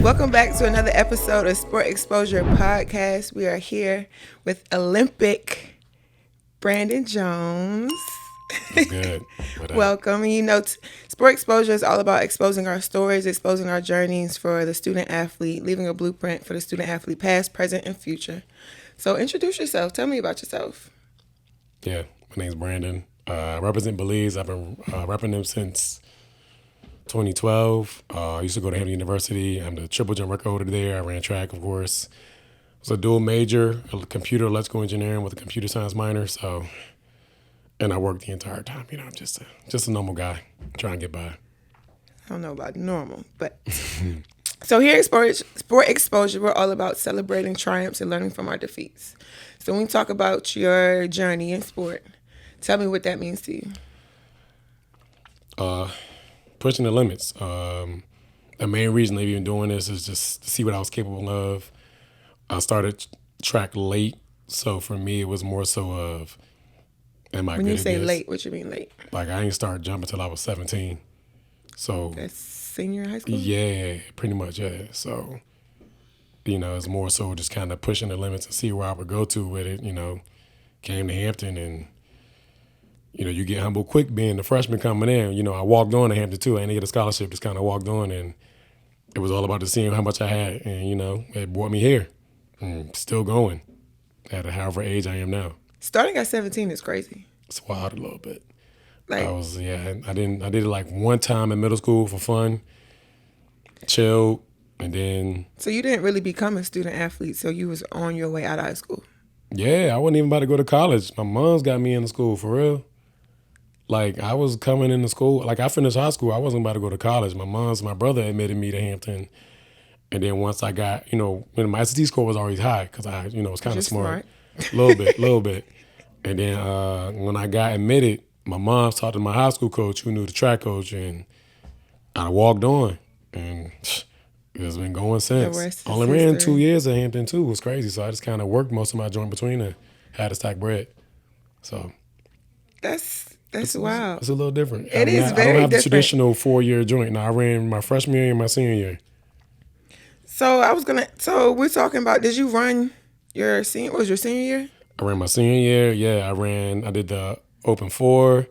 Welcome back to another episode of Sport Xposure Podcast. We are here with Olympic Brandon Jones. That's good. Welcome. And you know, Sport Exposure is all about exposing our stories, exposing our journeys for the student athlete, leaving a blueprint for the student athlete past, present, and future. So introduce yourself. Tell me about yourself. Yeah, my name's Brandon. I represent Belize. I've been repping them since 2012. I used to go to Hampton University. I'm the triple jump record holder there. I ran track, of course. I was a dual major, computer electrical engineering with a computer science minor. And I worked the entire time. You know, I'm just a normal guy trying to get by. I don't know about normal, but so here at Sport Exposure, we're all about celebrating triumphs and learning from our defeats. So when we talk about your journey in sport, tell me what that means to you. Pushing the limits. The main reason they've been doing this is just to see what I was capable of. I started track late, so for me it was more so of, am I good at this? When you say late, what you mean late? Like I didn't start jumping until I was 17. So that's senior high school? Yeah, pretty much, yeah. So, you know, it's more so just kind of pushing the limits and see where I would go to with it, you know. Came to Hampton and, you know, you get humbled quick being the freshman coming in. You know, I walked on to Hampton too. I didn't get a scholarship, just kind of walked on, and it was all about just seeing how much I had. And, you know, it brought me here. And still going at however age I am now. Starting at 17 is crazy. It's wild a little bit. Like, I did it like one time in middle school for fun, chilled, and then. So you didn't really become a student athlete, so you was on your way out of high school. Yeah, I wasn't even about to go to college. My mom's got me into school, for real. Like, I was coming into school. Like, I finished high school. I wasn't about to go to college. My brother admitted me to Hampton. And then once I got, you know, when my SAT score was always high because I, you know, was kind of smart. A little bit. And then when I got admitted, my mom talked to my high school coach who knew the track coach, and I walked on. And it's been going since. Only ran 2 years at Hampton too. It was crazy. So I just kind of worked most of my joint between and had to stack bread. So that's wild. It's a little different. It is very different. I don't have the traditional 4-year joint. Now I ran my freshman year and my senior year. So we're talking about, did you run was your senior year? I ran my senior year. Yeah, I did the open 4,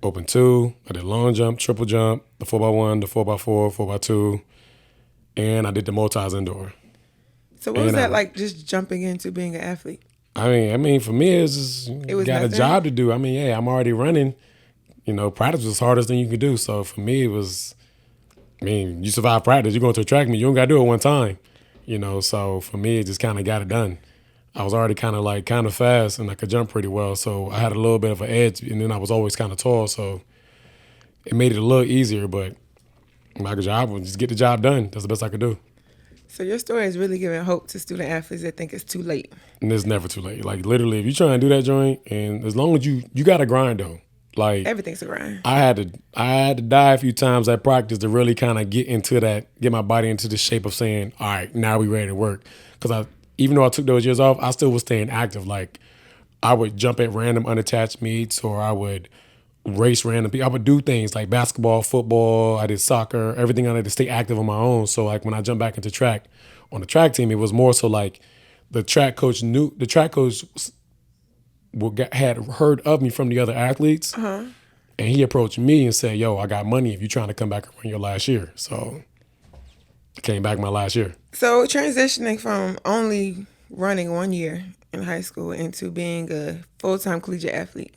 open 2. I did long jump, triple jump, the 4x1, the 4x4, 4x2. And I did the multis indoor. So what was that like, just jumping into being an athlete? I mean, for me, it was got a job to do. I mean, yeah, I'm already running. You know, practice was the hardest thing you could do. So for me, it was, I mean, you survive practice, you're going to a track meet, you don't got to do it one time. You know, so for me, it just kind of got it done. I was already kind of fast and I could jump pretty well. So I had a little bit of an edge, and then I was always kind of tall. So it made it a little easier, but my job was just get the job done. That's the best I could do. So your story is really giving hope to student athletes that think it's too late. And it's never too late. Like literally, if you try and do that joint, and as long as you got to grind though. Like everything's a grind. I had to die a few times at practice to really kind of get my body into the shape of saying, all right, now we ready to work. Because even though I took those years off, I still was staying active. Like I would jump at random unattached meets, or I would race random people. I would do things like basketball, football. I did soccer, everything I had to stay active on my own. So like when I jumped back into track on the track team, it was more so like the track coach had heard of me from the other athletes, and he approached me and said, yo, I got money if you're trying to come back and run your last year. So I came back my last year. So transitioning from only running 1 year in high school into being a full-time collegiate athlete,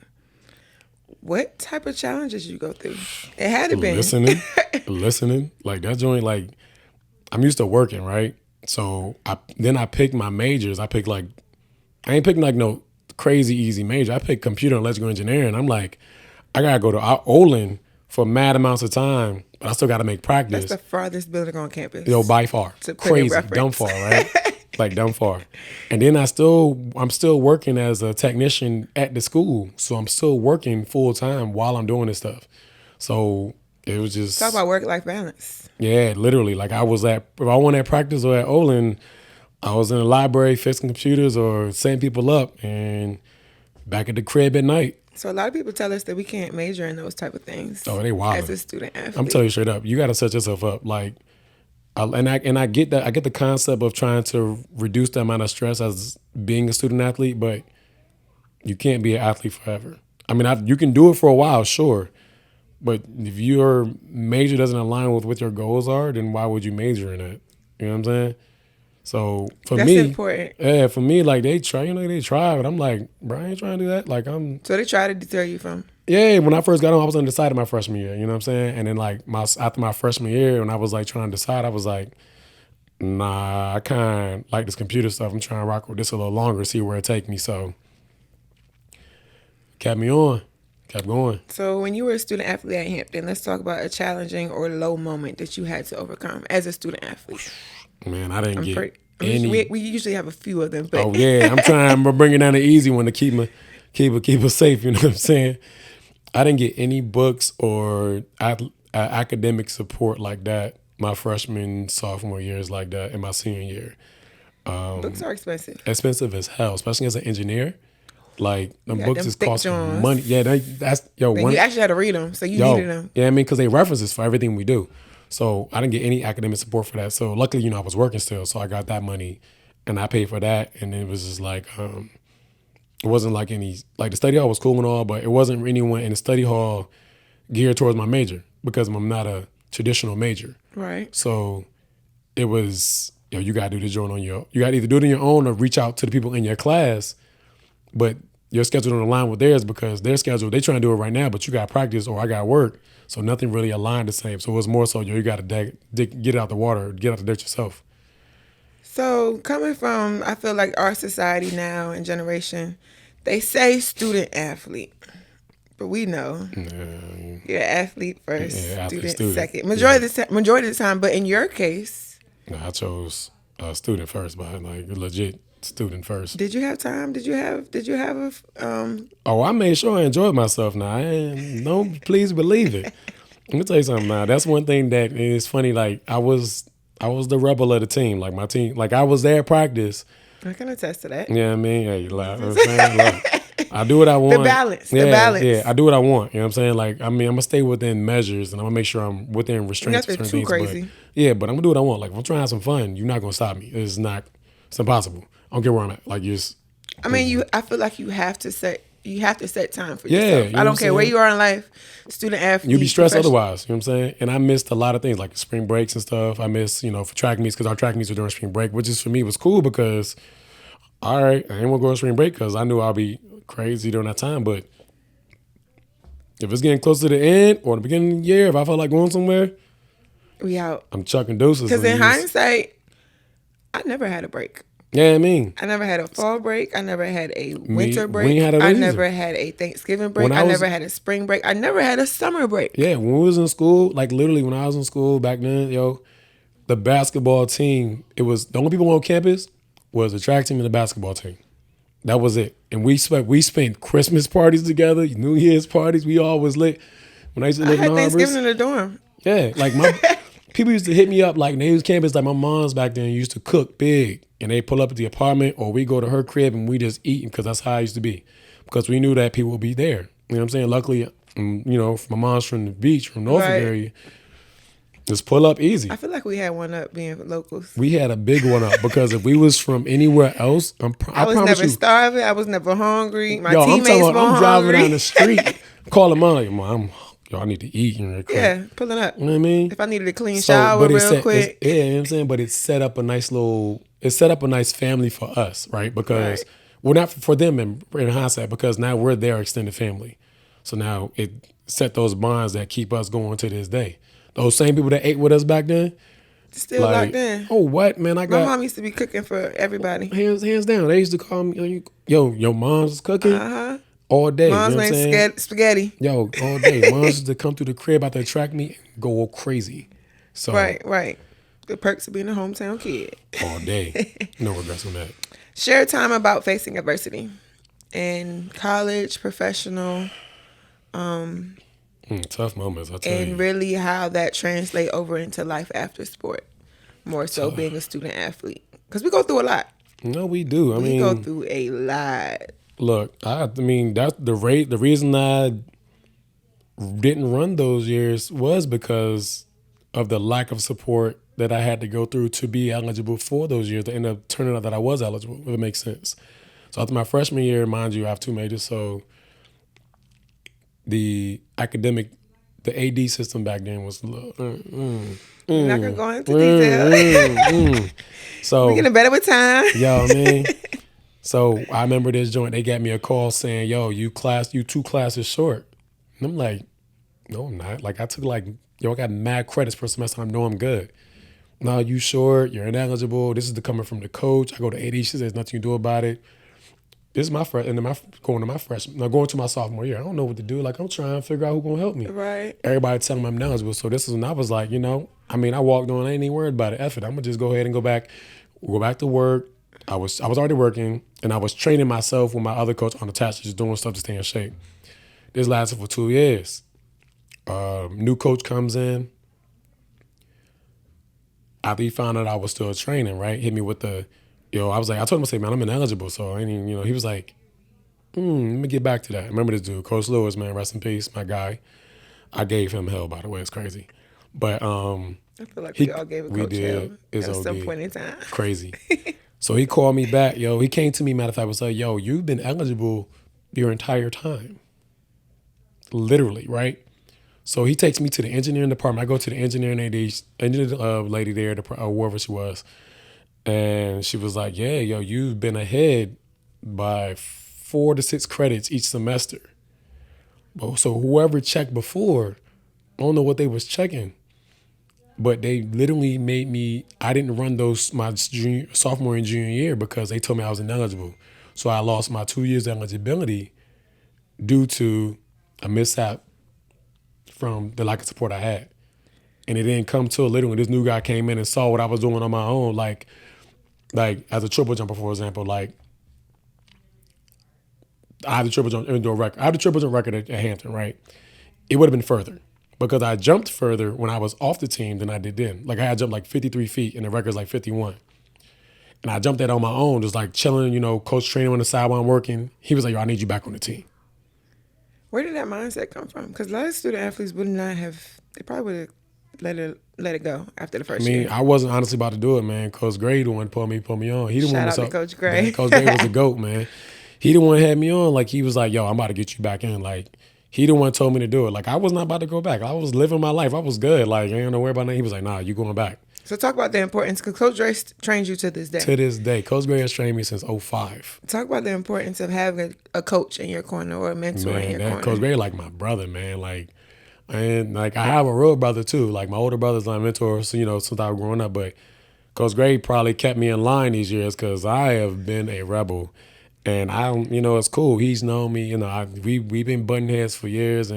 what type of challenges you go through? It had to be. Listening. Like that joint, like I'm used to working, right? So I picked my majors. I ain't picking like no crazy easy major. I picked computer and electrical engineering. I'm like, I gotta go to Olin for mad amounts of time, but I still gotta make practice. That's the farthest building on campus. Yo, by far. Crazy. Dumb far, right? Like dumb far. And then I'm still working as a technician at the school. So I'm still working full time while I'm doing this stuff. So it was just talk about work-life balance. Yeah, literally. Like if I wasn't at practice or at Olin, I was in the library fixing computers or setting people up and back at the crib at night. So a lot of people tell us that we can't major in those type of things. Oh, they wild. As a student athlete. I'm telling you straight up, you got to set yourself up. Like I get that. I get the concept of trying to reduce the amount of stress as being a student athlete, but you can't be an athlete forever. I mean, you can do it for a while, sure, but if your major doesn't align with what your goals are, then why would you major in it? You know what I'm saying? So That's important. Yeah, for me, like they try, but I'm like, bro, I ain't trying to do that. Like So they try to deter you from. Yeah, when I first got on, I was undecided my freshman year. You know what I'm saying? And then like after my freshman year, when I was like trying to decide, I was like, nah, I kind of like this computer stuff. I'm trying to rock with this a little longer, see where it take me. So kept me on, kept going. So when you were a student athlete at Hampton, let's talk about a challenging or low moment that you had to overcome as a student athlete. Man, I didn't get any. We usually have a few of them. But. Oh yeah, I'm trying to bring it down to easy one to keep it safe. You know what I'm saying? I didn't get any books or academic support like that my freshman, sophomore years like that in my senior year. Books are expensive. Expensive as hell, especially as an engineer. Like, the books just cost Johns. money. Yeah, that's, yo. You actually had to read them, so you needed them. Yeah, I mean, because they references for everything we do. So I didn't get any academic support for that. So luckily, I was working still, so I got that money, and I paid for that. And it was just like, it wasn't like any, like the study hall was cool and all, but it wasn't anyone in the study hall geared towards my major because I'm not a traditional major. Right. So it was, you got to do the joint on you got to either do it on your own or reach out to the people in your class, but your schedule don't align with theirs because their schedule, they trying to do it right now, but you got practice or I got work. So nothing really aligned the same. So it was more so, you got to get it out the water, get out the dirt yourself. So coming from, I feel like our society now and generation, they say student athlete, but we know you're athlete first, student second. Majority of the time, but in your case, I chose student first, but like legit student first. Did you have time? Did you have a? Oh, I made sure I enjoyed myself. Now, don't please believe it. Let me tell you something. Now, that's one thing that is funny. Like I was the rebel of the team. Like my team, like I was there at practice. I can attest to that. Yeah, I mean, hey, I do what I want. The balance. Yeah, I do what I want. You know what I'm saying? Like, I mean, I'm gonna stay within measures, and I'm gonna make sure I'm within restraints. Nothing too crazy. But I'm gonna do what I want. Like, if I'm trying to have some fun, you're not gonna stop me. It's impossible. I don't care where I'm at. Like, I mean, I feel like you have to set time for yourself. I don't care where you are in life, student athlete. You'd be stressed otherwise. You know what I'm saying? And I missed a lot of things like spring breaks and stuff. I missed, for track meets because our track meets were during spring break, which is for me was cool because, all right, I ain't want to go to spring break because I knew I'll be crazy during that time. But if it's getting close to the end or the beginning of the year, if I felt like going somewhere, we out. I'm chucking doses. Because in hindsight, I never had a break. Yeah, I mean. I never had a fall break. I never had a winter break. I never had a Thanksgiving break. I never had a spring break. I never had a summer break. Yeah, when we was in school, like literally when I was in school back then, the basketball team, it was the only people on campus was the track team and the basketball team. That was it. And we spent Christmas parties together, New Year's parties. We all was lit. When I used to live in the Thanksgiving in the dorm. Yeah, like my people used to hit me up like they was campus. Like my mom's back then used to cook big, and they pull up at the apartment or we go to her crib and we just eat because that's how I used to be. Because we knew that people would be there. You know what I'm saying? Luckily, my mom's from the beach, from Norfolk area. Just pull up easy. I feel like we had one up being locals. We had a big one up because if we was from anywhere else, I was never starving. I was never hungry. My teammates were hungry. I'm driving down the street, calling mom like, Mom, I need to eat. Yeah, pulling up. You know what I mean? If I needed a clean shower real quick. You know what I'm saying? But it set up a nice family for us, right? Because we're not for them in hindsight because now we're their extended family. So now it set those bonds that keep us going to this day. Those same people that ate with us back then. Still locked in. Oh, what, man? My mom used to be cooking for everybody. Hands down. They used to call me, your mom's cooking all day. Mom's made spaghetti. All day. Mom's used to come through the crib out there, track me, and go crazy. So Right. The perks of being a hometown kid. All day. No regrets on that. Share time about facing adversity in college, professional. Tough moments, I'll tell you. And really how that translate over into life after sport. More so being a student athlete. Because we go through a lot. No, we do. We go through a lot. Look, I mean, that's the reason I didn't run those years was because of the lack of support that I had to go through to be eligible for those years to end up turning out that I was eligible, if it makes sense. So after my freshman year, mind you, I have 2 majors. So the AD system back then was We're not gonna go into detail. So we're getting better with time. Yo, man. So I remember this joint. They got me a call saying, "Yo, you 2 classes short." And I'm like, "No, I'm not." Like I took I got mad credits per semester. I know I'm good. No, you short. You're ineligible. This is coming from the coach. I go to AD. She says, "There's nothing you do about it." This is my freshman, and then going to my sophomore year. I don't know what to do. Like I'm trying to figure out who's gonna help me. Right. Everybody telling me I'm ineligible. So this is when I was like, I walked on. I ain't even worried about it. F it. I'm gonna just go ahead and go back to work. I was already working, and I was training myself with my other coach on the task, just doing stuff to stay in shape. This lasted for 2 years. New coach comes in. After he found out I was still training, right? Hit me with I was like, I told him, I said, man, I'm ineligible. So, I ain't even, he was like, let me get back to that. I remember this dude, Coach Lewis, man, rest in peace, my guy. I gave him hell, by the way. It's crazy. But I feel like we all gave a coach hell at some point in time. Crazy. So he called me back, He came to me, matter of fact, was like, yo, you've been eligible your entire time. Literally, right? So he takes me to the engineering department. I go to the engineering lady there, wherever she was. And she was like, yeah, you've been ahead by 4 to 6 credits each semester. So whoever checked before, I don't know what they was checking. But they literally made me, I didn't run those my sophomore and junior year because they told me I was ineligible. So I lost my 2 years eligibility due to a mishap from the lack of support I had. And it didn't come till literally this new guy came in and saw what I was doing on my own, like as a triple jumper, for example, like I have the triple jump indoor record. I have the triple jump record at Hampton, right? It would have been further because I jumped further when I was off the team than I did then. Like I had jumped like 53 feet and the record's like 51. And I jumped that on my own, just like chilling, coach training on the side while I'm working. He was like, yo, I need you back on the team. Where did that mindset come from? Because a lot of student athletes would not have, they probably would have let it go after the first year. I wasn't honestly about to do it, man. Coach Gray the one put me on. He the Shout one out to Coach Gray. Man, Coach Gray was the GOAT, man. He the one had me on. Like he was like, yo, I'm about to get you back in. Like he the one told me to do it. Like I was not about to go back. I was living my life. I was good. Like I ain't no worry about that. He was like, nah, you going back. So talk about the importance, because Coach Gray trains you to this day. To this day. Coach Gray has trained me since 2005. Talk about the importance of having a coach in your corner or a mentor in your corner. Coach Gray like my brother, man. Like I have a real brother too. Like my older brother's my mentor, so, since I was growing up. But Coach Gray probably kept me in line these years because I have been a rebel. And I don't, it's cool. He's known me, we've been butting heads for years,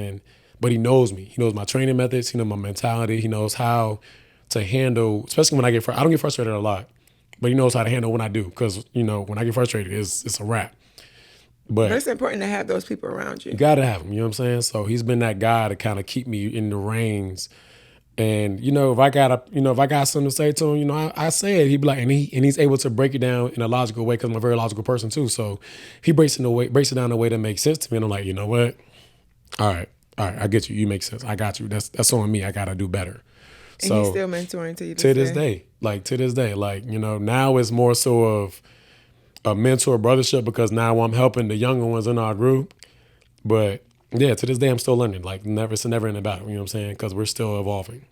but he knows me. He knows my training methods. He knows my mentality. He knows how to handle, especially when I get I don't get frustrated a lot, but he knows how to handle when I do. Because, when I get frustrated, it's a wrap. But it's important to have those people around you. You got to have them, you know what I'm saying? So he's been that guy to kind of keep me in the reins. And, if I got something to say to him, I say it. He'd be like, and he's able to break it down in a logical way because I'm a very logical person too. So he breaks it down in a way that makes sense to me. And I'm like, you know what? All right, I get you. You make sense. I got you. That's on me. I got to do better. And he's still mentoring to you to this day. Like, now it's more so of a mentor brothership because now I'm helping the younger ones in our group. But yeah, to this day, I'm still learning. Like, it's never in the battle, you know what I'm saying? Because we're still evolving.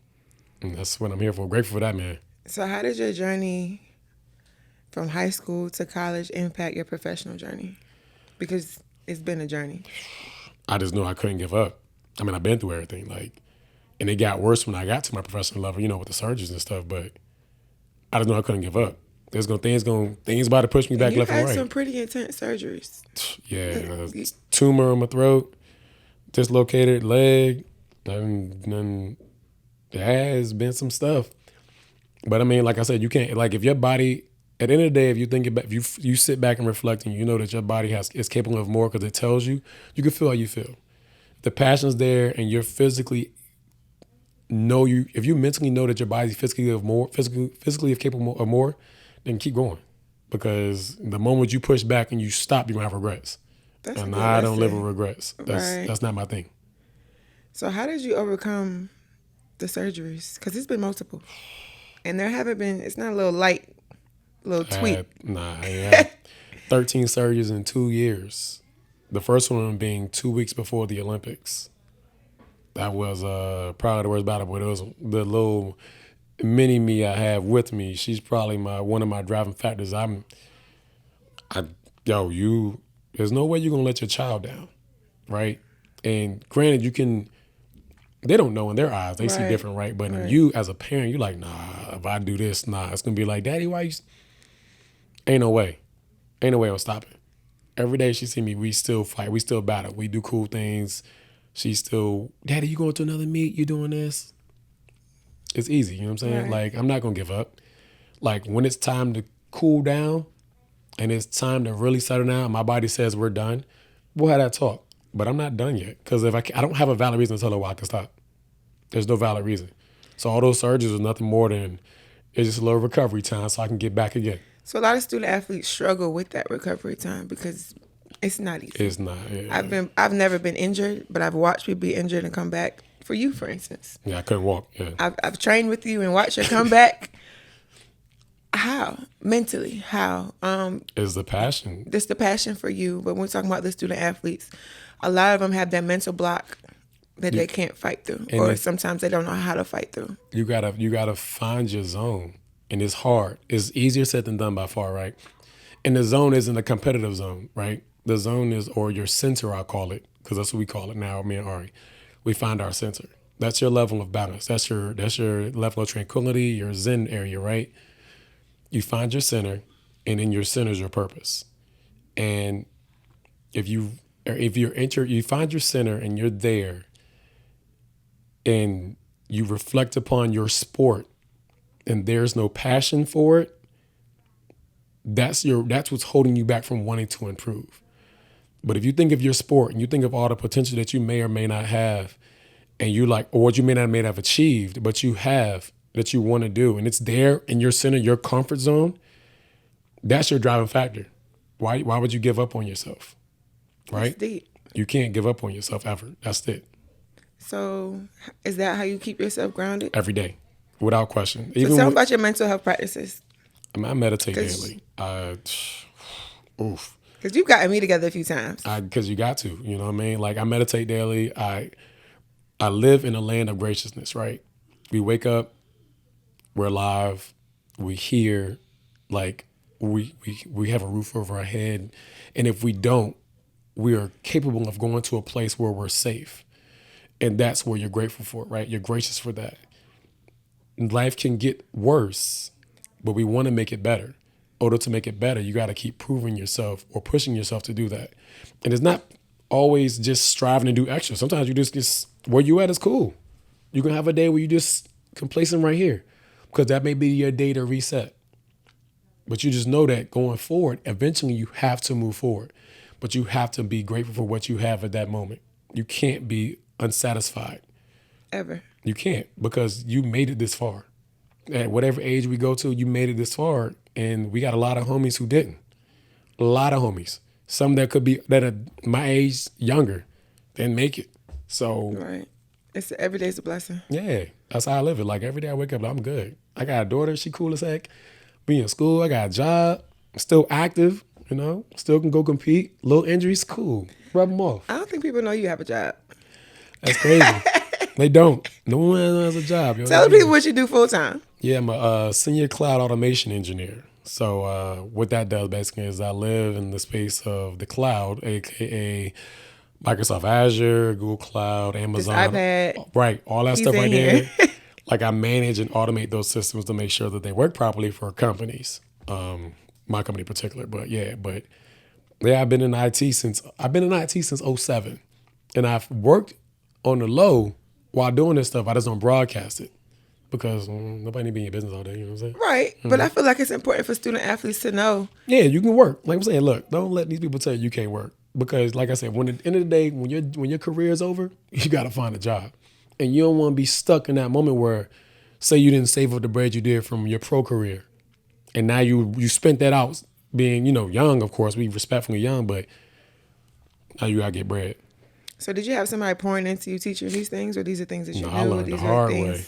And that's what I'm here for. Grateful for that, man. So how did your journey from high school to college impact your professional journey? Because it's been a journey. I just knew I couldn't give up. I mean, I've been through everything. And it got worse when I got to my professional level, with the surgeries and stuff. But I just knew I couldn't give up. Things about to push me back left and right. You had some pretty intense surgeries. Yeah, tumor on my throat, dislocated leg, and there has been some stuff. But I mean, like I said, you can't, if your body, at the end of the day, if you think about, if you sit back and reflect and you know that your body is capable of more because it tells you, you can feel how you feel. The passion's there and you're physically if you mentally know that your body's physically capable of more, then keep going. Because the moment you push back and you stop, you're going to have regrets. And I don't live with regrets. That's not my thing. So how did you overcome the surgeries? Because it's been multiple. And there haven't been, it's not a little light, little tweak. I had 13 surgeries in 2 years. The first one being 2 weeks before the Olympics. That was probably the worst battle, but it was the little mini me I have with me. She's probably one of my driving factors. There's no way you're gonna let your child down, right? And granted, they don't know in their eyes, they see different, right? But in you as a parent, you're like, nah, if I do this, it's gonna be like, Daddy, why you? Ain't no way I'm stopping. Every day she see me, we still fight, we still battle, we do cool things. She's still, Daddy, you going to another meet? You doing this? It's easy, you know what I'm saying? Right. Like, I'm not gonna give up. Like, when it's time to cool down and it's time to really settle down, my body says we're done, we'll have that talk. But I'm not done yet, because if I don't have a valid reason to tell her why I can stop. There's no valid reason. So all those surgeries was nothing more than, it's just a little recovery time so I can get back again. So a lot of student athletes struggle with that recovery time because it's not easy. It's not. Yeah. I've never been injured, but I've watched people be injured and come back. For you, for instance. Yeah, I couldn't walk. Yeah. I've trained with you and watched your comeback. How? Mentally, how? Is the passion. This the passion for you. But when we're talking about the student athletes, a lot of them have that mental block that they can't fight through. Or sometimes they don't know how to fight through. You gotta find your zone. And it's hard. It's easier said than done by far, right? And the zone isn't a competitive zone, right? The zone is, or your center, I'll call it, because that's what we call it now, me and Ari. We find our center. That's your level of balance. That's your level of tranquility, your zen area, right? You find your center, and in your center is your purpose. And if you're entered, you find your center and you're there, and you reflect upon your sport, and there's no passion for it, that's what's holding you back from wanting to improve. But if you think of your sport and you think of all the potential that you may or may not have, and you like, or what you may not have achieved, but you have, that you want to do, and it's there in your center, your comfort zone, that's your driving factor. Why would you give up on yourself? Right? That's deep. You can't give up on yourself ever. That's it. So is that how you keep yourself grounded? Every day, without question. So tell me about your mental health practices. I meditate daily. Oof. Because you've gotten me together a few times. Because you got to, you know what I mean? Like, I meditate daily. I live in a land of graciousness, right? We wake up, we're alive, we hear, like, we have a roof over our head. And if we don't, we are capable of going to a place where we're safe. And that's where you're grateful for, right? You're gracious for that. Life can get worse, but we want to make it better. In order to make it better, you got to keep proving yourself or pushing yourself to do that. And it's not always just striving to do extra. Sometimes you just where you at is cool. You can have a day where you just complacent right here, because that may be your day to reset. But you just know that going forward, eventually you have to move forward. But you have to be grateful for what you have at that moment. You can't be unsatisfied. Ever. You can't, because you made it this far. At whatever age we go to, you made it this far. And we got a lot of homies who didn't. A lot of homies. Some that could be that are my age, younger, didn't make it. So right. Every day's a blessing. Yeah, that's how I live it. Like, every day I wake up, I'm good. I got a daughter, she cool as heck. Be in school, I got a job, still active, still can go compete. Little injuries, cool. Rub them off. I don't think people know you have a job. That's crazy. They don't. No one has a job. Tell people what you do full time. Yeah, I'm a senior cloud automation engineer. So what that does basically is I live in the space of the cloud, aka Microsoft Azure, Google Cloud, Amazon, iPad, right? All that stuff right there. Like, I manage and automate those systems to make sure that they work properly for companies. My company in particular, but I've been in IT since '07, and I've worked on the low while doing this stuff. I just don't broadcast it, because nobody need to be in your business all day, you know what I'm saying? Right. Mm-hmm. But I feel like it's important for student athletes to know. Yeah, you can work. Like I'm saying, look, don't let these people tell you can't work. Because, like I said, when at the end of the day, when your career is over, you got to find a job. And you don't want to be stuck in that moment where, say you didn't save up the bread you did from your pro career, and now you spent that out being, young, of course. We respectfully young, but now you got to get bread. So did you have somebody pouring into you, teaching you these things, or these are things that you knew? I learned the hard way.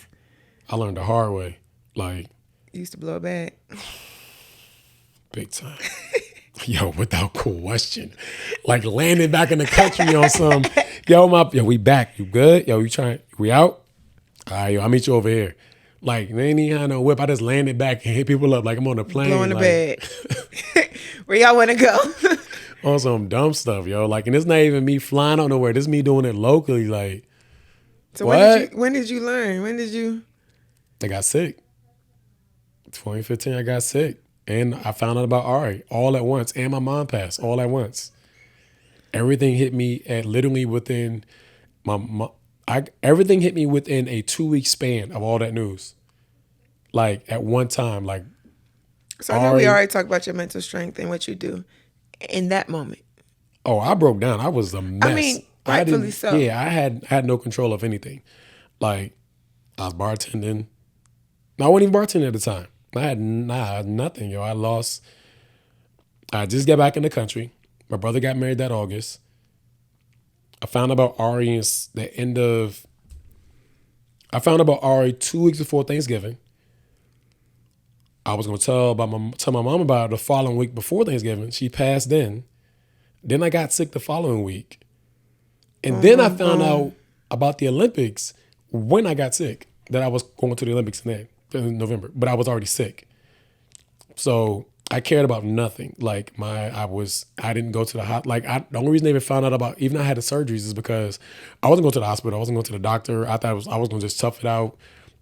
I learned the hard way. Like, You used to blow a bag. Big time. Yo, without question. Like landing back in the country on some, yo, we back. You good? Yo, we out? All right, yo, I'll meet you over here. Like, they ain't even had no whip. I just landed back and hit people up like I'm on a plane. Blowing the like, bag. Where y'all want to go? On some dumb stuff, yo. Like, and it's not even me flying out nowhere. This is me doing it locally. Like, So what? when did you learn? When did you? I got sick. 2015, I got sick. And I found out about Ari all at once. And my mom passed all at once. Everything hit me at literally within everything hit me within a 2-week span of all that news. Like at one time, like. So I know we already talked about your mental strength and what you do in that moment. Oh, I broke down. I was a mess. I mean, rightfully so. Yeah, I had no control of anything. Like I was bartending. No, I wasn't even bartending at the time. I had nothing, yo. I just got back in the country. My brother got married that August. I found about Ari I found about Ari 2 weeks before Thanksgiving. I was gonna tell my mom about it the following week before Thanksgiving. She passed then. Then I got sick the following week. And then I found out about the Olympics when I got sick, that I was going to the Olympics in November, but I was already sick. So I cared about nothing. Like I didn't go to the the only reason I even found out about, even I had the surgeries, is because I wasn't going to the hospital. I wasn't going to the doctor. I thought I was going to just tough it out.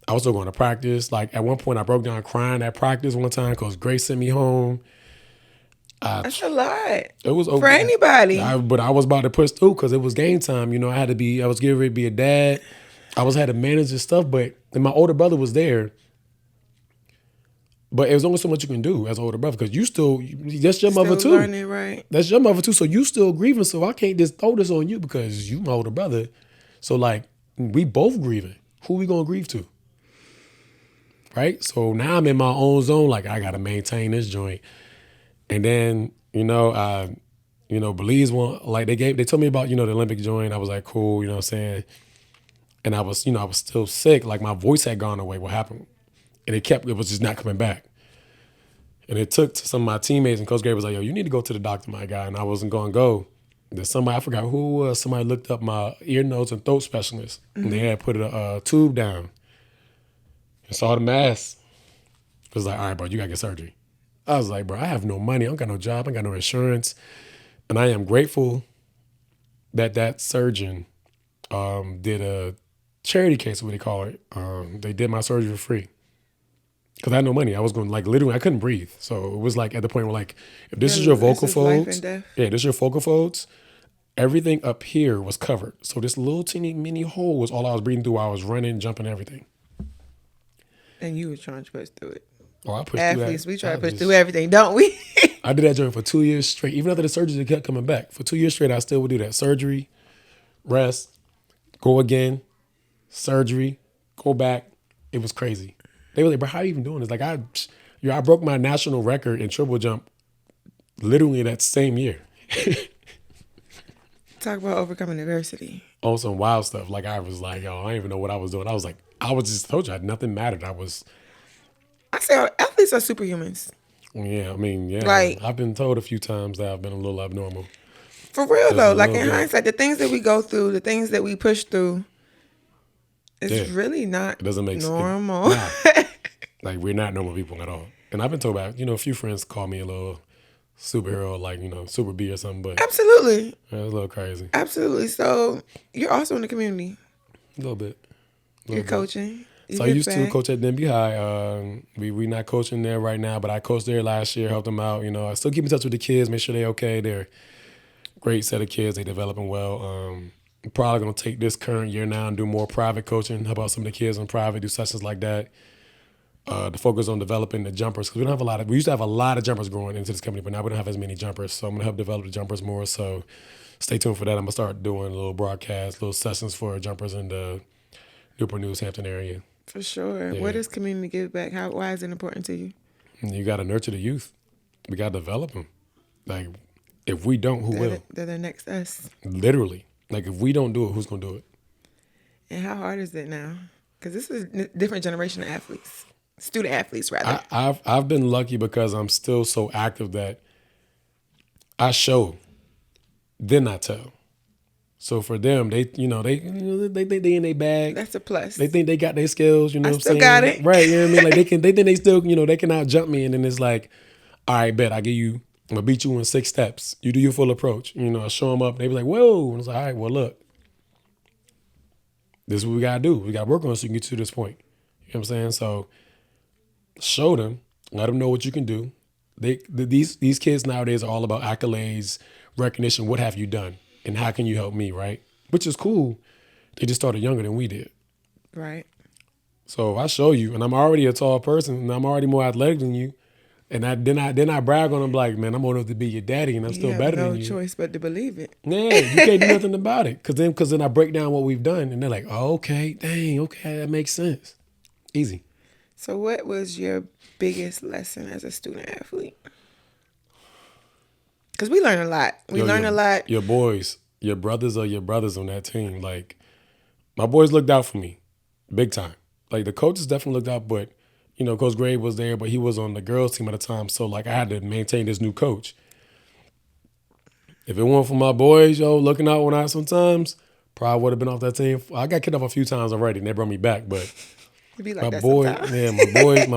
I was still going to practice. Like at one point I broke down crying at practice one time because Grace sent me home. That's a lot. It was for anybody. But I was about to push through because it was game time. You know, I was getting ready to be a dad. I had to manage this stuff, and my older brother was there. But it was only so much you can do as an older brother because that's your mother too. Learning, right? That's your mother too. So you still grieving. So I can't just throw this on you because you my older brother. So like we both grieving. Who we gonna grieve to? Right? So now I'm in my own zone. Like I gotta maintain this joint. And then, Belize they told me about, the Olympic joint. I was like, cool, you know what I'm saying? And I was still sick. Like my voice had gone away. What happened? And it was just not coming back. And it took to some of my teammates, and Coach Gray was like, yo, you need to go to the doctor, my guy. And I wasn't going to go. Then I forgot who it was, somebody looked up my ear, nose, and throat specialist. Mm-hmm. And they had put a tube down and saw the mass. It was like, all right, bro, you got to get surgery. I was like, bro, I have no money. I don't got no job. I got no insurance. And I am grateful that surgeon did a charity case, what they call it. They did my surgery for free. Because I had no money. I was going, literally, I couldn't breathe. So it was at the point where, if this is your vocal folds, this is your vocal folds, everything up here was covered. So this little teeny mini hole was all I was breathing through while I was running, jumping, everything. And you were trying to push through it. Oh, I pushed Athletes, we try to push through everything, don't we? I did that joint for 2 years straight. Even after the surgery, it kept coming back. For 2 years straight, I still would do that. Surgery, rest, go again, surgery, go back. It was crazy. They were like, bro, how are you even doing this? Like, I broke my national record in triple jump literally that same year. Talk about overcoming adversity. On some wild stuff. Like, I was like, yo, I didn't even know what I was doing. I told you, nothing mattered. I say athletes are superhumans. Yeah, I mean, yeah. I've been told a few times that I've been a little abnormal. For real, though. Like, in hindsight, the things that we go through, the things that we push through, it's really not it doesn't make normal. Like, we're not normal people at all. And I've been told about, a few friends call me a little superhero, like, Super B or something. But absolutely. It's a little crazy. Absolutely. So, you're also in the community. A little bit. You're coaching. So I used to coach at Denby High. We not coaching there right now, but I coached there last year, helped them out. I still keep in touch with the kids, make sure they're okay. They're a great set of kids. They developing well. I'm probably going to take this current year now and do more private coaching, help out some of the kids on private, do sessions like that. To focus on developing the jumpers, because we used to have a lot of jumpers growing into this company, but now we don't have as many jumpers. So I'm going to help develop the jumpers more. So stay tuned for that. I'm going to start doing a little broadcast, little sessions for jumpers in the Newport News, Hampton area. For sure. Yeah. What is community give back? Why is it important to you? You got to nurture the youth. We got to develop them. Like, if we don't, who will? They're the next us. Literally. Like, if we don't do it, who's going to do it? And how hard is it now? Because this is a different generation of athletes. Student athletes, rather. I've been lucky because I'm still so active that I show, then I tell. So for them, they think they in their bag. That's a plus. They think they got their skills, you know I what I'm still saying? got it. Right, you know what I mean? Like they think they still, they can out jump me, and then it's like, all right, bet I'm gonna beat you in 6 steps. You do your full approach. I show them up, they be like, whoa. And it's like, all right, well look, this is what we gotta do. We gotta work on it so you can get to this point. You know what I'm saying? So show them, let them know what you can do. These kids nowadays are all about accolades, recognition, what have you done? And how can you help me, right? Which is cool. They just started younger than we did. Right. So if I show you, and I'm already a tall person, and I'm already more athletic than you, and then I brag on them like, man, I'm old enough to be your daddy, and I'm still better than you. You have no choice but to believe it. Yeah, you can't do nothing about it. Because then I break down what we've done, and they're like, oh, okay, dang, okay, that makes sense. Easy. So what was your biggest lesson as a student athlete? Because we learn a lot. We learn a lot. Your boys, your brothers are your brothers on that team. Like, my boys looked out for me big time. Like, the coaches definitely looked out, but, Coach Gray was there, but he was on the girls' team at the time. So, like, I had to maintain this new coach. If it weren't for my boys, looking out when I sometimes, probably would have been off that team. I got kicked off a few times already, and they brought me back, but Be like my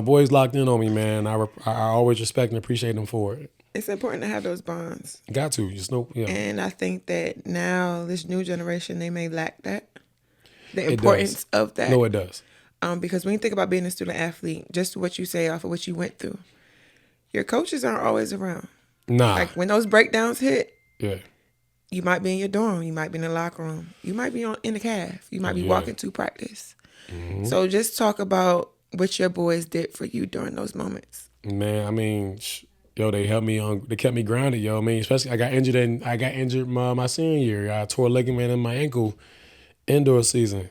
boys locked in on me, man. I always respect and appreciate them for it. It's important to have those bonds. Got to, yeah. And I think that now this new generation, they may lack that. The importance of that. No, it does. Because when you think about being a student athlete, just what you say off of what you went through, your coaches aren't always around. Nah. Like when those breakdowns hit, yeah, you might be in your dorm, you might be in the locker room, you might be in the calf, you might be walking to practice. Mm-hmm. So just talk about what your boys did for you during those moments. Man, I mean, they helped me they kept me grounded, I mean, especially I got injured my senior year. I tore a ligament in my ankle indoor season.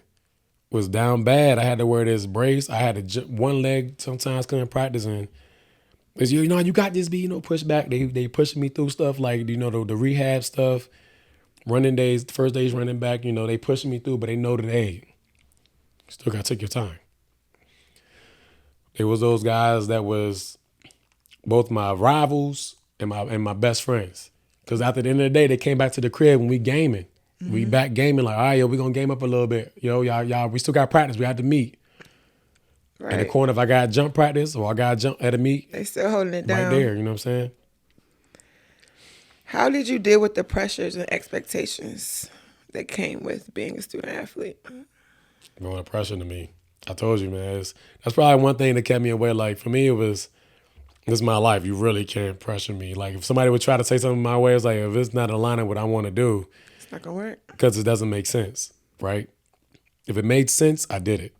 Was down bad. I had to wear this brace. I had to one leg sometimes couldn't practice in. It's, you got this be, push back. They pushing me through stuff like, the rehab stuff, running days, first days running back, they pushing me through, but they know that, hey, still got to take your time. It was those guys that was both my rivals and my best friends. Because after the end of the day, they came back to the crib when we gaming. Mm-hmm. We back gaming like, all right, we gonna game up a little bit. Y'all, we still got practice. We had to meet. Right. In the corner, if I got jump practice or I got jump at a meet. They still holding it down. Right there, you know what I'm saying? How did you deal with the pressures and expectations that came with being a student athlete? No pressure to me. I told you, man. That's probably one thing that kept me away. Like, for me, this is my life. You really can't pressure me. Like, if somebody would try to say something my way, it's like, if it's not aligning with what I want to do, it's not going to work. Because it doesn't make sense, right? If it made sense, I did it.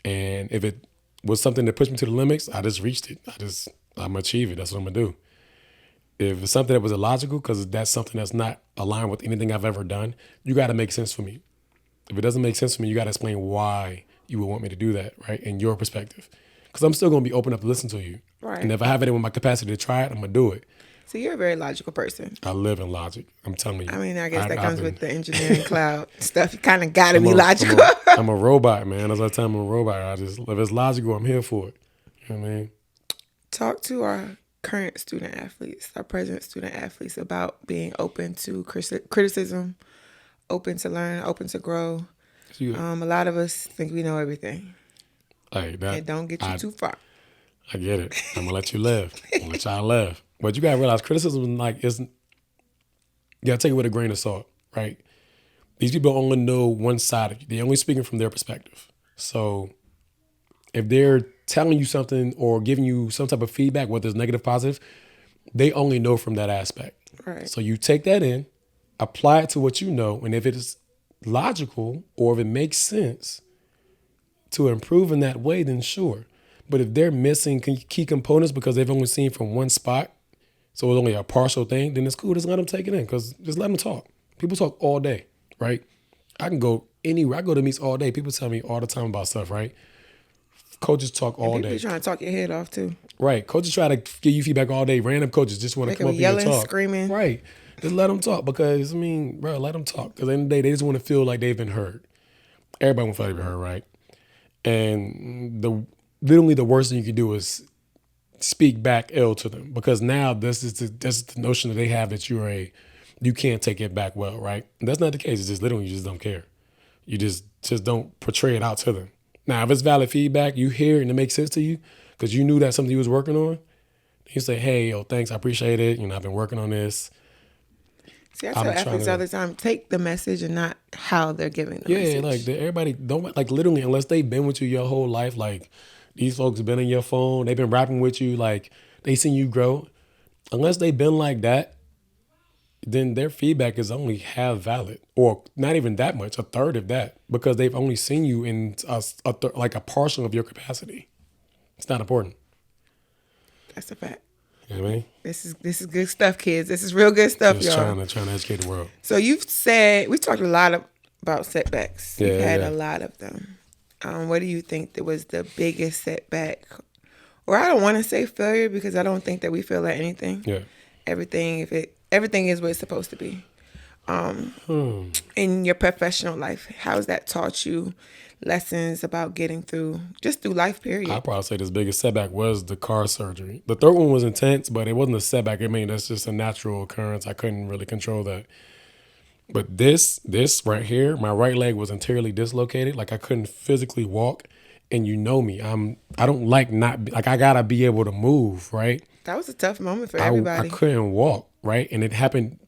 And if it was something that pushed me to the limits, I just reached it. I'm going to achieve it. That's what I'm going to do. If it's something that was illogical, because that's something that's not aligned with anything I've ever done, you got to make sense for me. If it doesn't make sense for me, you got to explain why you would want me to do that, right? In your perspective. Because I'm still going to be open up to listen to you. Right. And if I have it in my capacity to try it, I'm going to do it. So you're a very logical person. I live in logic. I'm telling you. I mean, I guess that comes with the engineering cloud stuff. You kind of got to be logical. I'm a robot, man. As I tell I'm a robot. If it's logical, I'm here for it. You know what I mean? Talk to our current student athletes, our present student athletes, about being open to criticism, open to learn, open to grow. A lot of us think we know everything. Hey, it don't get you too far. I get it. I'm gonna let you live. I'm gonna let y'all live. But you gotta realize criticism you gotta take it with a grain of salt, right? These people only know one side of you. They're only speaking from their perspective. So if they're telling you something or giving you some type of feedback, whether it's negative, positive, they only know from that aspect. Right. So you take that in, apply it to what you know, and if it is logical or if it makes sense to improve in that way, then sure. But if they're missing key components because they've only seen from one spot, so it's only a partial thing, then it's cool. Just let them take it in, because just let them talk. People talk all day, right? I can go anywhere. I go to meets all day. People tell me all the time about stuff, right? Coaches talk all day. People trying to talk your head off too. Right. Coaches try to give you feedback all day. Random coaches just want to come up here and talk. Screaming. Right. Just let them talk, because, let them talk. Because at the end of the day, they just want to feel like they've been heard. Everybody wants to feel like they've been heard, right? And literally the worst thing you can do is speak back ill to them, because now this is the notion that they have that you can't take it back well, right? And that's not the case. It's just literally you just don't care. You just don't portray it out to them. Now, if it's valid feedback, you hear it and it makes sense to you because you knew that's something you was working on, you say, hey, yo, thanks, I appreciate it. I've been working on this. See, I tell athletes all the time, take the message and not how they're giving the message. Yeah, like everybody don't, like literally, unless they've been with you your whole life, like these folks have been on your phone, they've been rapping with you, like they seen you grow. Unless they've been like that, then their feedback is only half valid, or not even that much, a third of that, because they've only seen you in like a partial of your capacity. It's not important. That's a fact. You know what I mean? This is good stuff, kids. This is real good stuff, Just y'all. trying to educate the world. So you've said, we talked a lot about setbacks. You've had a lot of them. What do you think that was the biggest setback? Or I don't want to say failure, because I don't think that we fail at anything. Yeah. Everything is what it's supposed to be. In your professional life, how has that taught you lessons about getting through life, period? I'd probably say this biggest setback was the car surgery. The third one was intense, but it wasn't a setback. I mean, that's just a natural occurrence. I couldn't really control that. But this right here, my right leg was entirely dislocated. Like I couldn't physically walk. And you know me, I don't like I gotta be able to move, right? That was a tough moment for everybody. I couldn't walk, right? And it happened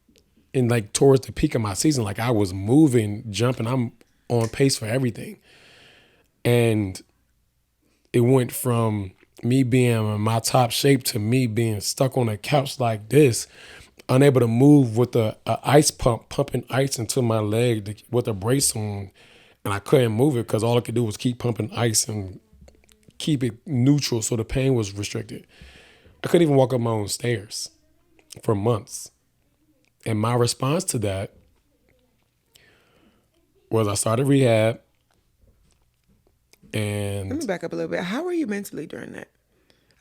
in like towards the peak of my season. Like I was moving, jumping, I'm on pace for everything. And it went from me being in my top shape to me being stuck on a couch like this, unable to move with a ice pump, pumping ice into my leg with a brace on. And I couldn't move it because all I could do was keep pumping ice and keep it neutral so the pain was restricted. I couldn't even walk up my own stairs for months. And my response to that was I started rehab. And let me back up a little bit. How were you mentally during that?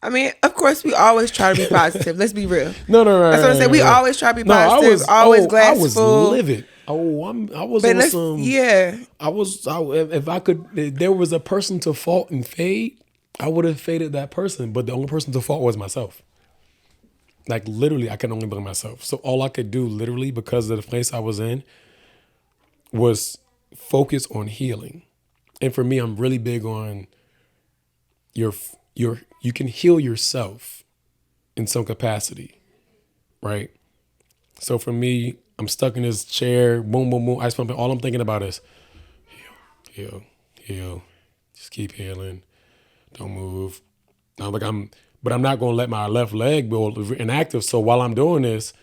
I mean, of course, we always try to be positive. Let's be real. No. That's what I'm saying. We always try to be positive. Always glass full. I was livid. I was on some. Yeah. If I could, if there was a person to fault and fade, I would have faded that person. But the only person to fault was myself. Like literally, I can only blame myself. So all I could do, literally, because of the place I was in, was focus on healing. And for me, I'm really big on you can heal yourself in some capacity, right? So for me, I'm stuck in this chair, boom, boom, boom, ice pumping. All I'm thinking about is heal. Just keep healing. Don't move. But I'm not going to let my left leg be inactive. So while I'm doing this,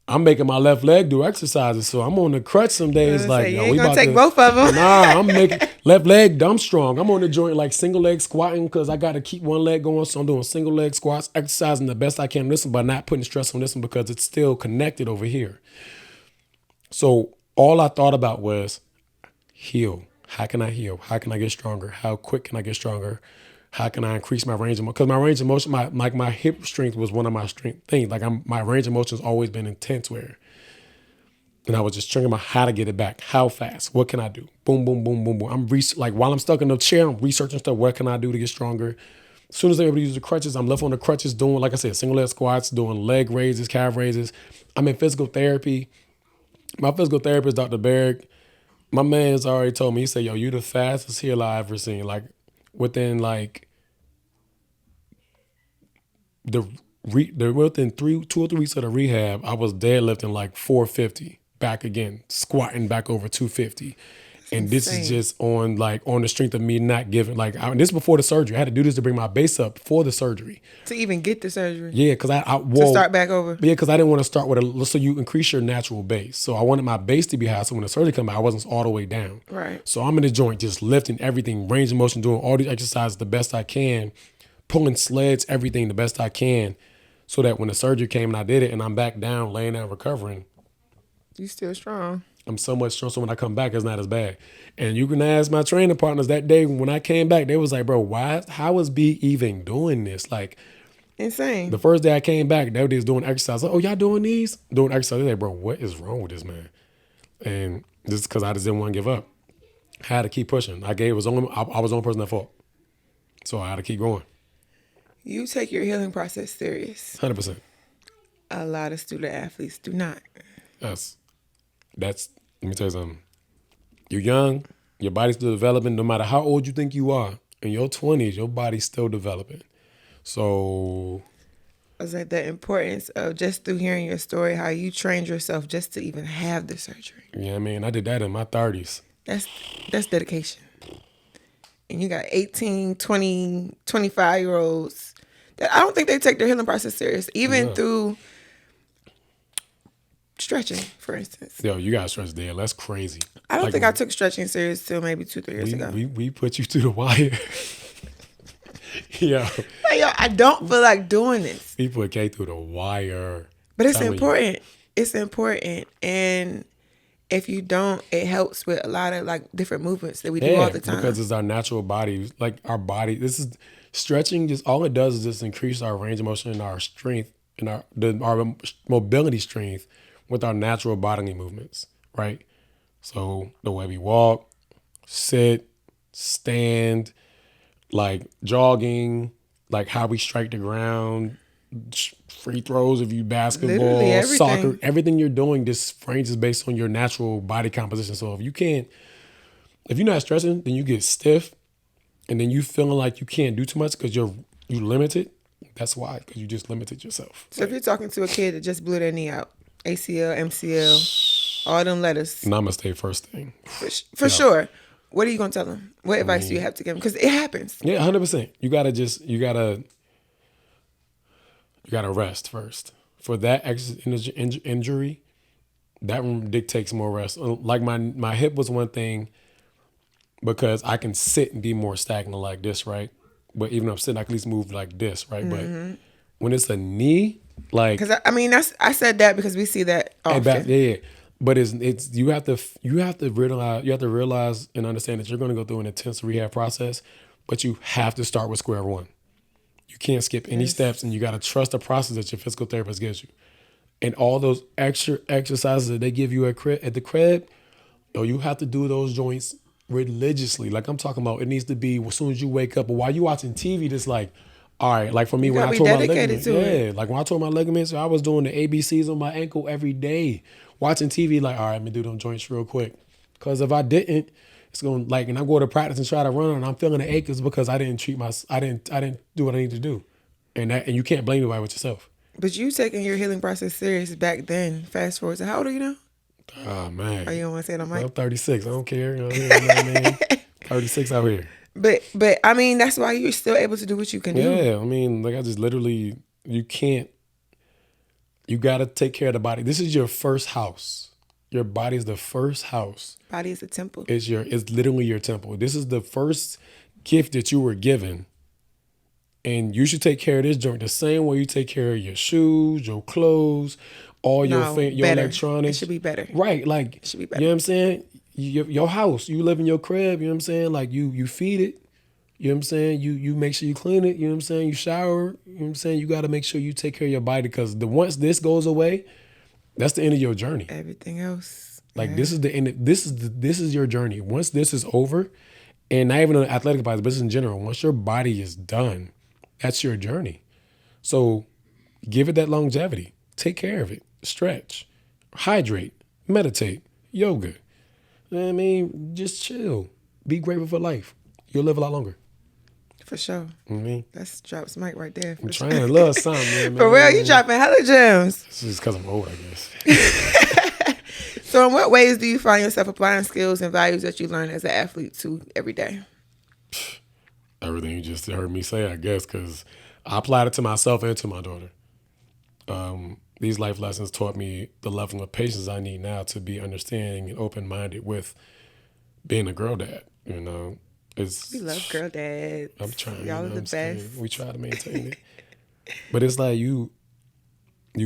I'm making my left leg do exercises. So I'm on the crutch some days. Like, you ain't gonna take both of them. Nah, I'm making left leg dumb strong. I'm on the joint like single leg squatting because I got to keep one leg going. So I'm doing single leg squats, exercising the best I can on this one, but not putting stress on this one because it's still connected over here. So all I thought about was heal. How can I heal? How can I get stronger? How quick can I get stronger? How can I increase my range of motion? Because my range of motion, my hip strength was one of my strength things. Like my range of motion has always been intense where. And I was just thinking about how to get it back. How fast? What can I do? Boom, boom, boom, boom, boom. While I'm stuck in the chair, I'm researching stuff. What can I do to get stronger? As soon as I'm able to use the crutches, I'm left on the crutches doing, like I said, single leg squats, doing leg raises, calf raises. I'm in physical therapy. My physical therapist, Dr. Berg, my man's already told me, he said, yo, you the fastest healer I've ever seen. Like within within 2 or 3 weeks of the rehab, I was deadlifting like 450 back again, squatting back over 250. And this is just on the strength of me not giving, this is before the surgery. I had to do this to bring my base up for the surgery. To even get the surgery? Yeah, because to start back over? Yeah, because I didn't want to start with so you increase your natural base. So I wanted my base to be high, so when the surgery came out, I wasn't all the way down. Right. So I'm in the joint just lifting everything, range of motion, doing all these exercises the best I can, pulling sleds, everything the best I can, so that when the surgery came and I did it and I'm back down, laying down, recovering. You still strong. I'm so much strong, so when I come back, it's not as bad. And you can ask my training partners that day when I came back, they was like, bro, how is B even doing this? Like, insane. The first day I came back, they was doing exercise. Like, oh, y'all doing these? Doing exercise. They're like, bro, what is wrong with this man? And this is because I just didn't want to give up. I had to keep pushing. I was the only person at fault. So I had to keep going. You take your healing process serious. 100%. A lot of student athletes do not. That's let me tell you something. You're young, your body's still developing. No matter how old you think you are, in your 20s, your body's still developing. So I was like, the importance of just through hearing your story, how you trained yourself just to even have the surgery. yeah, I mean, I did that in my 30s. That's dedication. And you got 18, 20, 25-year-olds that I don't think they take their healing process serious, even through stretching, for instance. Yo, you got stretch there. That's crazy. I don't think I took stretching serious till maybe 2-3 years ago. We put you through the wire. Yo. Like, yo, I don't feel like doing this. We put K through the wire. But it's important. It's important. And if you don't, it helps with a lot of like different movements that we do all the time. Because it's our natural body. Like our body, this is stretching. Just all it does is just increase our range of motion and our strength and our mobility strength with our natural bodily movements, right? So the way we walk, sit, stand, like jogging, like how we strike the ground, free throws if you basketball, soccer, everything you're doing, this range is based on your natural body composition. So if you're not stretching, then you get stiff and then you feeling like you can't do too much because you limited. That's why, because you just limited yourself. So if you're talking to a kid that just blew their knee out, ACL, MCL, all them letters. Namaste first thing. For sure. What are you going to tell them? What advice do you have to give them? Because it happens. Yeah, 100%. You got to rest first. For that injury, that one dictates more rest. Like my hip was one thing because I can sit and be more stagnant like this, right? But even though I'm sitting, I can at least move like this, right? Mm-hmm. But when it's a knee, like... Because, I said that because we see that often. Yeah. But it's you have to realize and understand that you're going to go through an intense rehab process, but you have to start with square one. You can't skip any steps, and you got to trust the process that your physical therapist gives you. And all those extra exercises that they give you at the crib, you have to do those joints religiously. Like I'm talking about, it needs to be as soon as you wake up. But while you watching TV, just like, all right, like for me, when I tore my ligaments, like when I tore my ligaments, I was doing the ABCs on my ankle every day. Watching TV, like, all right, let me do them joints real quick. Because if I didn't, it's going to, and I go to practice and try to run and I'm feeling the ache, it's because I didn't I didn't do what I need to do. And you can't blame anybody but yourself. But you taking your healing process serious back then. Fast forward to how old are you now? Oh, man. Oh, you don't want to say it on mic? I'm 36. I don't care. You know what I mean? 36 out here. But that's why you're still able to do what you can do. Yeah, I just literally, you got to take care of the body. This is your first house. Your body is the first house. Body is a temple. It's literally your temple. This is the first gift that you were given. And you should take care of this joint the same way you take care of your shoes, your clothes, all your electronics. It should be better. Right. Like, it should be better. You know what I'm saying? Your house, you live in your crib, you know what I'm saying? Like you feed it. You know what I'm saying? You make sure you clean it. You know what I'm saying? You shower. You know what I'm saying? You got to make sure you take care of your body because once this goes away, that's the end of your journey. Everything else. Like this is the end. This is your journey. Once this is over, and not even an athletic body, but just in general, once your body is done, that's your journey. So give it that longevity. Take care of it. Stretch, hydrate, meditate, yoga. You know what I mean? Just chill. Be grateful for life. You'll live a lot longer. For sure. Mm-hmm. That's drops mic right there. I'm trying to love something, man. For real, you dropping hella gems. It's just because I'm old, I guess. So in what ways do you find yourself applying skills and values that you learn as an athlete to every day? Everything you just heard me say, I guess, because I applied it to myself and to my daughter. These life lessons taught me the level of patience I need now to be understanding and open-minded with being a girl dad, you know. We love girl dads. I'm trying. Y'all are the best. We try to maintain it. But it's like you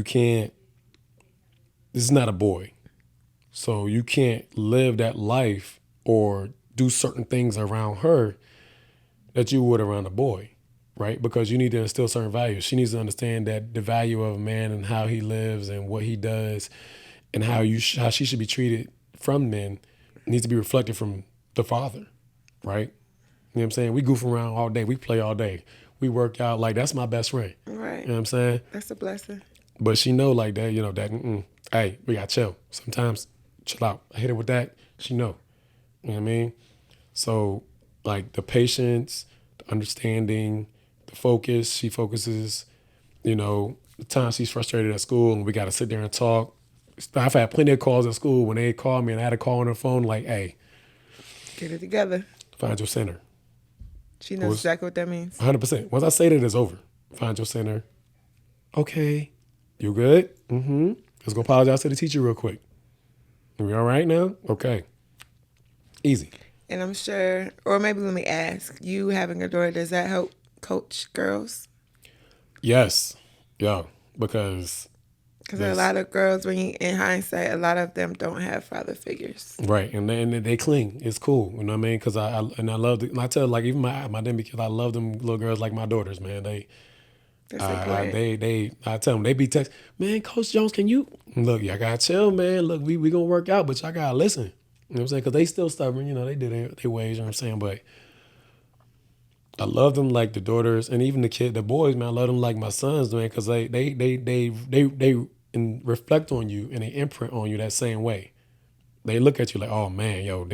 can't, this is not a boy. So you can't live that life or do certain things around her that you would around a boy, right? Because you need to instill certain values. She needs to understand that the value of a man and how he lives and what he does and how she should be treated from men needs to be reflected from the father, right? what I'm saying? We goof around all day. We play all day. We work out. Like, that's my best friend. Right. You know what I'm saying? That's a blessing. But she know like that, hey, we got chill. Sometimes chill out. I hit her with that. She know. You know what I mean? So, like, the patience, the understanding, the focus, she focuses, the time she's frustrated at school and we got to sit there and talk. I've had plenty of calls at school when they call me and I had a call on her phone like, hey. Get it together. Find your center. She knows exactly what that means. 100%. Once I say that, it's over. Find your center. Okay. You good? Mm-hmm. Let's go apologize to the teacher real quick. We all right now? Okay. Easy. And I'm sure, or maybe let me ask, you having a daughter, does that help coach girls? Yes. Yeah. Because there are a lot of girls, in hindsight, a lot of them don't have father figures. Right. And they cling. It's cool. You know what I mean? Because I love, and I tell, like, even my them because I love them little girls like my daughters, man. I tell them, they be text, man, Coach Jones, can you look? Y'all gotta chill, man. Look, we gonna work out, but y'all gotta listen. You know what I'm saying? Because they still stubborn. They do their ways. You know what I'm saying? But I love them like the daughters, and even the boys, man. I love them like my sons, man, because they reflect on you and they imprint on you that same way. They look at you like, oh man, yo,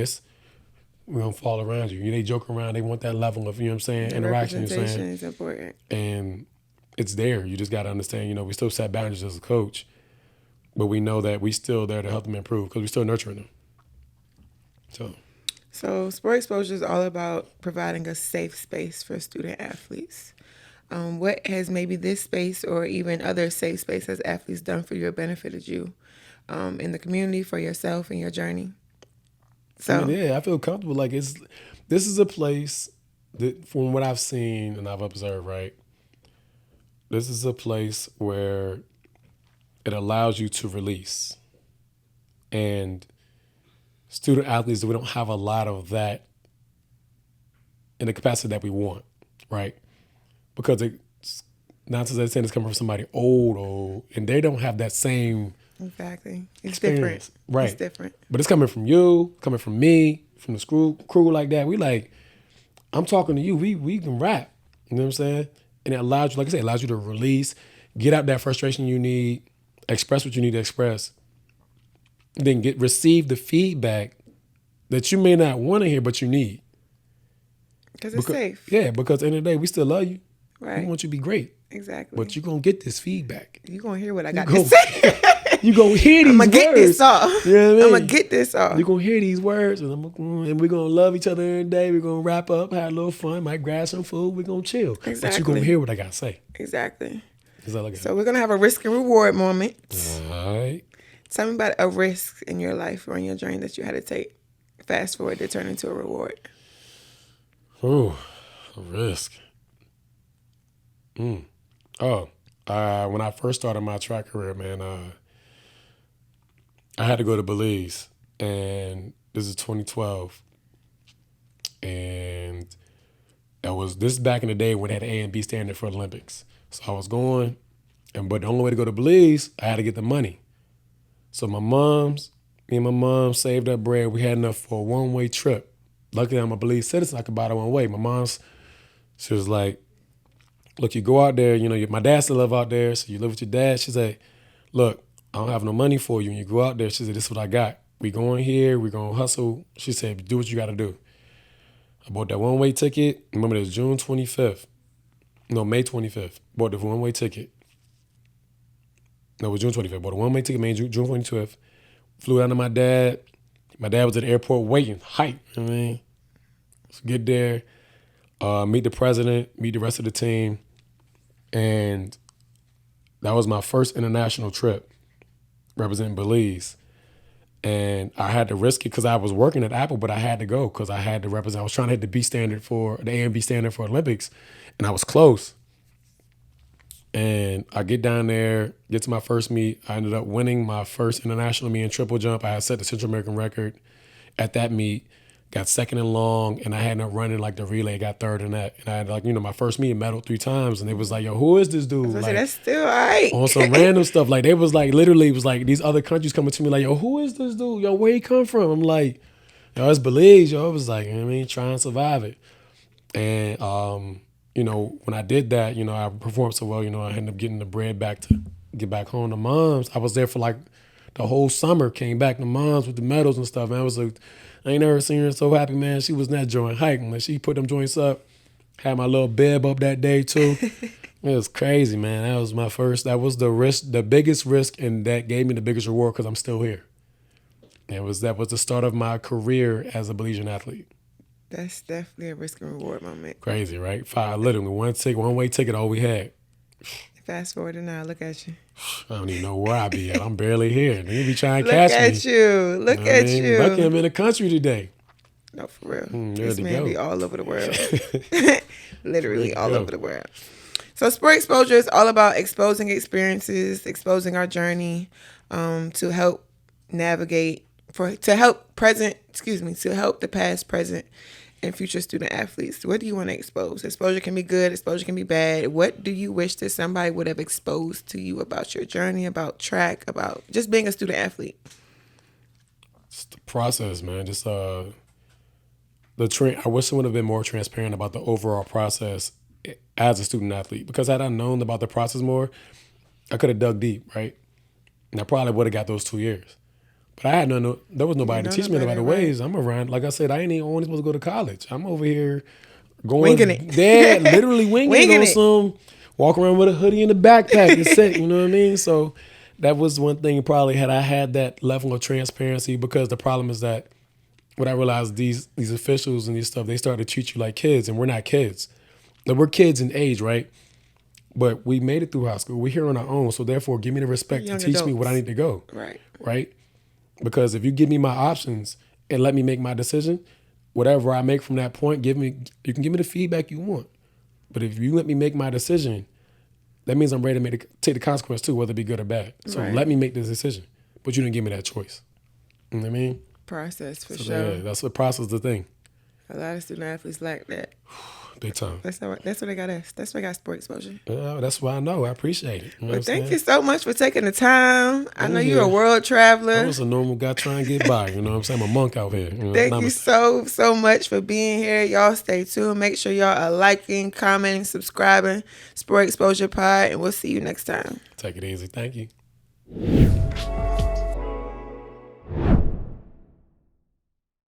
we're gonna fall around you. They joke around. They want that level of, you know what I'm saying, interaction. Representation is important. And it's there. You just got to understand, we still set boundaries as a coach, but we know that we still there to help them improve because we're still nurturing them. So Sport Exposure is all about providing a safe space for student athletes. What has maybe this space or even other safe spaces athletes done for you or benefited you in the community, for yourself and your journey? So I feel comfortable. Like this is a place that, from what I've seen and I've observed, right? This is a place where it allows you to release. And student athletes, we don't have a lot of that in the capacity that we want, right? Because it's not to say it's coming from somebody old, and they don't have that same exactly. It's experience. Different. Right. It's different. But it's coming from you, coming from me, from the crew like that. We like, I'm talking to you. We can rap. You know what I'm saying? And it allows you, like I said, it allows you to release, get out that frustration you need, express what you need to express, then receive the feedback that you may not want to hear, but you need. Because it's safe. Yeah, because at the end of the day, we still love you. Right. We want you to be great. Exactly. But you're going to get this feedback. You're going to hear what I got to say. You're going to hear these words. I'm going to get this off. You know what I mean? I'm going to get this off. You're going to hear these words, and we're going to love each other every day. We're going to wrap up, have a little fun, might grab some food. We're going to chill. Exactly. But you're going to hear what I got to say. Exactly. So we're going to have a risk and reward moment. All right. Tell me about a risk in your life or in your journey that you had to take. Fast forward to turn into a reward. Ooh, a risk. When I first started my track career, man, I had to go to Belize, and this is 2012, and this is back in the day when they had an A and B standard for Olympics. So I was going, but the only way to go to Belize, I had to get the money. So me and my mom saved up bread. We had enough for a one-way trip. Luckily, I'm a Belize citizen. I could buy the one way. She was like, look, you go out there, my dad still live out there, so you live with your dad. She said, look, I don't have no money for you. When you go out there, she said, this is what I got. We going here, we going to hustle. She said, do what you got to do. I bought that one-way ticket. Remember, it was May 25th. Bought the one-way ticket. No, it was June 25th. Bought a one-way ticket, June 25th. Flew down to my dad. My dad was at the airport waiting, hype. You know what I mean? So get there, meet the president, meet the rest of the team. And that was my first international trip representing Belize. And I had to risk it because I was working at Apple, but I had to go because I had to represent. I was trying to hit the A and B standard for Olympics, and I was close. And I get down there, get to my first meet. I ended up winning my first international meet in triple jump. I had set the Central American record at that meet, got second in long, and I had up running like the relay, got third in that. And I had my first meet, medaled 3 times, and it was like, yo, who is this dude? Like, that's still all right. On some random stuff. Like, they was like, literally, it was like these other countries coming to me like, yo, who is this dude? Yo, where he come from? I'm like, yo, it's Belize, yo. It was like, you know what I mean, try and survive it. And, when I did that, I performed so well, I ended up getting the bread back to get back home to mom's. I was there for like the whole summer, came back to mom's with the medals and stuff. Man, I ain't never seen her so happy, man. She was in that joint hiking. Like, she put them joints up, had my little bib up that day too. It was crazy, man. That was the biggest risk, and that gave me the biggest reward because I'm still here. That was the start of my career as a collegiate athlete. That's definitely a risk and reward moment. Crazy, right? Literally one-way ticket, all we had. Fast forward to now, look at you. I don't even know where I be at. I'm barely here. You be trying to catch me. Look at you. Lucky I'm in the country today. No, for real. There This to man go. be all over the world. Literally all over the world. So Sport Exposure is all about exposing experiences, exposing our journey, to help navigate, to help the past, present, and future student athletes. What do you want to expose? Exposure can be good, exposure can be bad. What do you wish that somebody would have exposed to you about your journey, about track, about just being a student athlete? It's the process, man. Just I wish someone would have been more transparent about the overall process as a student athlete, because had I known about the process more, I could have dug deep, right? And I probably would have got those 2 years. But there was nobody to teach me about the ways. I'm around, like I said, I ain't even only supposed to go to college. I'm over here winging it. Yeah, literally winging it on some, walk around with a hoodie and a backpack and set, you know what I mean? So that was one thing probably had I had that level of transparency, because the problem is that what I realized, these officials and these stuff, they start to treat you like kids, and we're not kids. Like, we're kids in age, right? But we made it through high school. We're here on our own. So therefore, give me the respect to teach me what I need to go. Right? Because if you give me my options and let me make my decision, whatever I make from that point, you can give me the feedback you want. But if you let me make my decision, that means I'm ready to take the consequence too, whether it be good or bad. So let me make this decision. But you didn't give me that choice. You know what I mean? Process for So sure. Yeah, that's the process, the thing. A lot of student athletes lack that. Big time. That's what they got us. That's why I got Sport Exposure. Yeah, that's why I know. I appreciate it. Well, thank you so much for taking the time. I know you're a world traveler. I was a normal guy trying to get by. You know what I'm saying? I'm a monk out here. Thank you so much for being here. Y'all stay tuned. Make sure y'all are liking, commenting, subscribing. Sport Exposure Pod, and we'll see you next time. Take it easy. Thank you.